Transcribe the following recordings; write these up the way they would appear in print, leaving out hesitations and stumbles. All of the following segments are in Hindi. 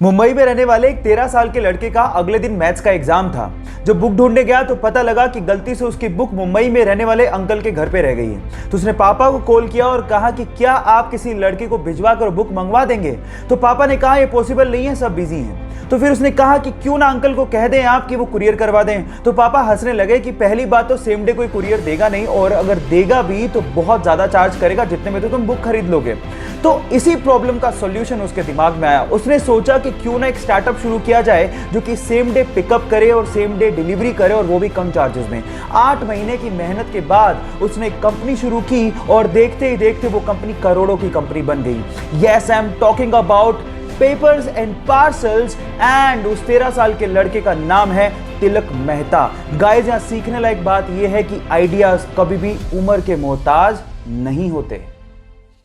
मुंबई में रहने वाले एक 13 साल के लड़के का अगले दिन मैथ्स का एग्जाम था। जब बुक ढूंढने गया तो पता लगा कि गलती से उसकी बुक मुंबई में रहने वाले अंकल के घर पे रह गई है। तो उसने पापा को कॉल किया और कहा कि क्या आप किसी लड़के को भिजवा कर बुक मंगवा देंगे। तो पापा ने कहा ये पॉसिबल नहीं है, सब बिजी हैं। तो फिर उसने कहा कि क्यों ना अंकल को कह दें आप कि वो कुरियर करवा दें। तो पापा हंसने लगे कि पहली बात तो सेम डे कोई कुरियर देगा नहीं, और अगर देगा भी तो बहुत ज्यादा चार्ज करेगा जितने में तो तुम बुक खरीद लोगे। तो इसी प्रॉब्लम का सॉल्यूशन उसके दिमाग में आया। उसने सोचा कि क्यों ना एक स्टार्टअप शुरू किया जाए जो कि सेम डे पिकअप करे और सेम डे डिलीवरी करे, और वो भी कम चार्जेस में। 8 महीने की मेहनत के बाद उसने एक कंपनी शुरू की और देखते ही देखते वो कंपनी करोड़ों की कंपनी बन गई। Yes, I am talking about papers and parcels, and उस 13 साल के लड़के का नाम है तिलक मेहता। गाइस, यहां सीखने लायक बात यह है कि आइडियाज कभी भी उम्र के मोहताज नहीं होते।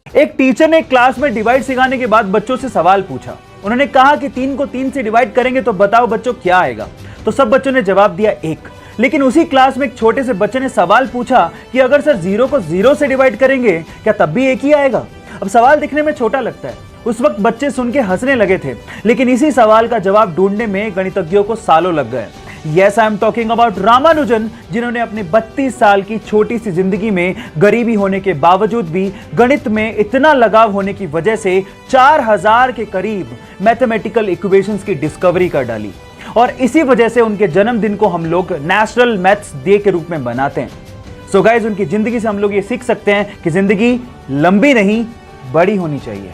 एक टीचर ने क्लास में डिवाइड सिखाने के बाद बच्चों से सवाल पूछा। उन्होंने कहा कि 3 को 3 से डिवाइड करेंगे तो बताओ बच्चों क्या आएगा। तो सब बच्चों ने जवाब दिया 1। लेकिन उसी क्लास में एक छोटे से बच्चे ने सवाल पूछा कि अगर सर 0 को 0 से डिवाइड करेंगे क्या तब भी 1 ही आएगा। अब सवाल दिखने में छोटा लगता है, उस वक्त बच्चे सुन के हंसने लगे थे, लेकिन इसी सवाल का जवाब ढूंढने में गणितज्ञों को सालों लग गए। Yes, I am talking about Ramanujan, जिन्होंने अपनी 32 साल की छोटी सी जिंदगी में गरीबी होने के बावजूद भी गणित में इतना लगाव होने की वजह से 4000 के करीब मैथमेटिकल इक्वेशंस की डिस्कवरी कर डाली, और इसी वजह से उनके जन्मदिन को हम लोग नेशनल मैथ्स डे के रूप में बनाते हैं। सो गाइस, उनकी जिंदगी से हम लोग ये सीख सकते हैं कि जिंदगी लंबी नहीं बड़ी होनी चाहिए।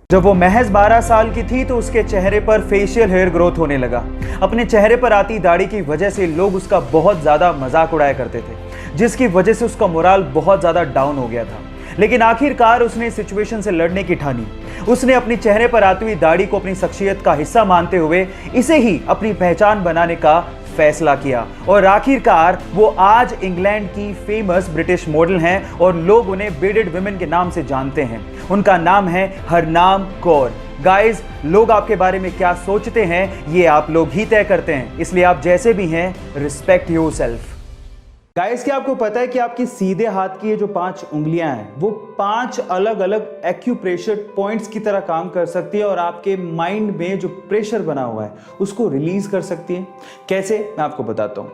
जब वो महज 12 साल की थी तो उसके चेहरे पर फेशियल हेयर ग्रोथ होने लगा। अपने चेहरे पर आती दाढ़ी की वजह से लोग उसका बहुत ज्यादा मजाक उड़ाया करते थे, जिसकी वजह से उसका मोराल बहुत ज्यादा डाउन हो गया था। लेकिन आखिरकार उसने इस सिचुएशन से लड़ने की ठानी। उसने अपनी चेहरे पर आती हुई दाढ़ी को अपनी शख्सियत का हिस्सा मानते हुए इसे ही अपनी पहचान बनाने का फैसला किया, और आखिरकार वो आज इंग्लैंड की फेमस ब्रिटिश मॉडल हैं और लोग उन्हें बीडेड वुमेन के नाम से जानते हैं। उनका नाम है हरनाम कौर। गाइस, लोग आपके बारे में क्या सोचते हैं ये आप लोग ही तय करते हैं, इसलिए आप जैसे भी हैं रिस्पेक्ट योरसेल्फ। गाइस, क्या आपको पता है कि आपकी सीधे हाथ की ये जो 5 उंगलियां हैं वो 5 अलग अलग एक्यूप्रेशर पॉइंट्स की तरह काम कर सकती है, और आपके माइंड में जो प्रेशर बना हुआ है उसको रिलीज कर सकती है। कैसे, मैं आपको बताता हूँ।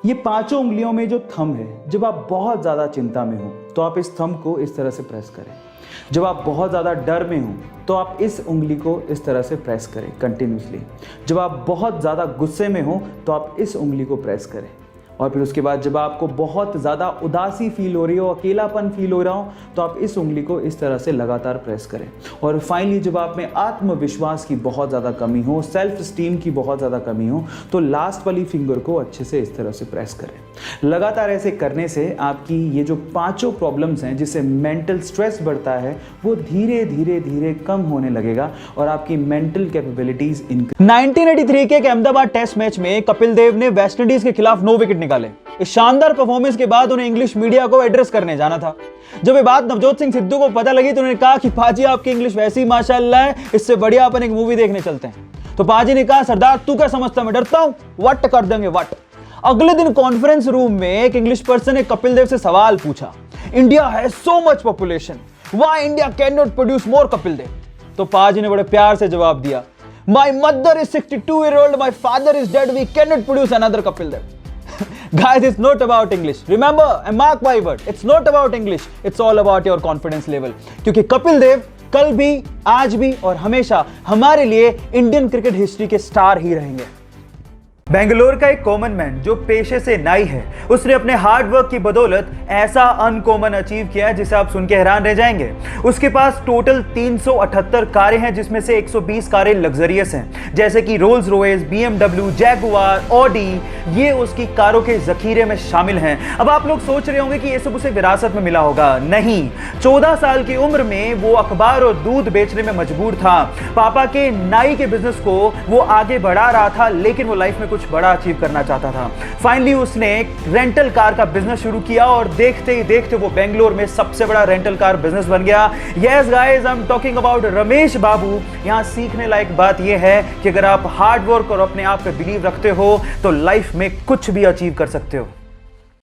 ये 5 उंगलियों में जो थंब है, जब आप बहुत ज्यादा चिंता में हो तो आप इस थंब को इस तरह से प्रेस करें। जब आप बहुत ज़्यादा डर में हो तो आप इस उंगली को इस तरह से प्रेस करें कंटिन्यूसली। जब आप बहुत ज़्यादा गुस्से में हो तो आप इस उंगली को प्रेस करें। और फिर उसके बाद जब आपको बहुत ज़्यादा उदासी फील हो रही हो, अकेलापन फील हो रहा हो, तो आप इस उंगली को इस तरह से लगातार प्रेस करें। और फाइनली जब आप में आत्मविश्वास की बहुत ज़्यादा कमी हो, सेल्फ स्टीम की बहुत ज़्यादा कमी हो, तो लास्ट वाली फिंगर को अच्छे से इस तरह से प्रेस करें। लगातार ऐसे करने से आपकी ये जो 5 प्रॉब्लम्स हैं जिससे मेंटल स्ट्रेस बढ़ता है वो धीरे धीरे धीरे कम होने लगेगा, और आपकी मेंटल कैपेबिलिटीज इंक्रीज। 1983 के एक अहमदाबाद टेस्ट मैच में कपिल देव ने वेस्ट इंडीज के खिलाफ 9 विकेट निकाले। इस शानदार परफॉर्मेंस के बाद उन्हें इंग्लिश मीडिया को एड्रेस करने जाना था। जब ये बात नवजोत सिंह सिद्धू को पता लगी तो उन्होंने कहा कि पाजी आपकी इंग्लिश वैसी माशाल्लाह है, इससे बढ़िया अपन एक मूवी देखने चलते हैं। तो पाजी ने कहा सरदार तू क्या समझता मैं डरता हूं, वट कर देंगे वट। अगले दिन कॉन्फ्रेंस रूम में एक इंग्लिश पर्सन ने कपिल देव से सवाल पूछा, India has so much population, why India can not produce more Kapil Dev. तो पाजी ने बड़े प्यार से जवाब दिया, my mother is 62-year-old, my father is dead, we can not produce another Kapil Dev. Guys, it's not about English. Remember, and mark my word, it's not about English. It's all about your confidence level. क्योंकि कपिल देव कल भी, आज भी और हमेशा हमारे लिए इंडियन क्रिकेट हिस्ट्री के स्टार ही रहेंगे। बेंगलोर का एक कॉमन मैन जो पेशे से नाई है, उसने अपने हार्ड वर्क की बदौलत ऐसा अनकॉमन अचीव किया है जिसे आप सुन के हैरान रह जाएंगे। उसके पास टोटल 378 कारें हैं, जिसमें से 120 कारें लग्जरियस हैं, जैसे कि Rolls Royce, BMW, Jaguar, Audi, ये उसकी कारों के जखीरे में शामिल हैं। अब आप लोग सोच रहे होंगे कि ये सब उसे विरासत में मिला होगा। नहीं, 14 साल की उम्र में वो अखबार और दूध बेचने में मजबूर था। पापा के नाई के बिजनेस को वो आगे बढ़ा रहा था, लेकिन वो लाइफ में कुछ बड़ा अचीव करना चाहता था। फाइनली उसने रेंटल कार का बिजनेस शुरू किया, और देखते ही देखते वो बेंगलोर में सबसे बड़ा रेंटल कार बिजनेस बन गया। Yes guys, I am talking about Ramesh Babu. यहां सीखने लायक बात यह है कि अगर आप हार्ड वर्क और अपने आप पे बिलीव रखते हो तो लाइफ में कुछ भी अचीव कर सकते हो।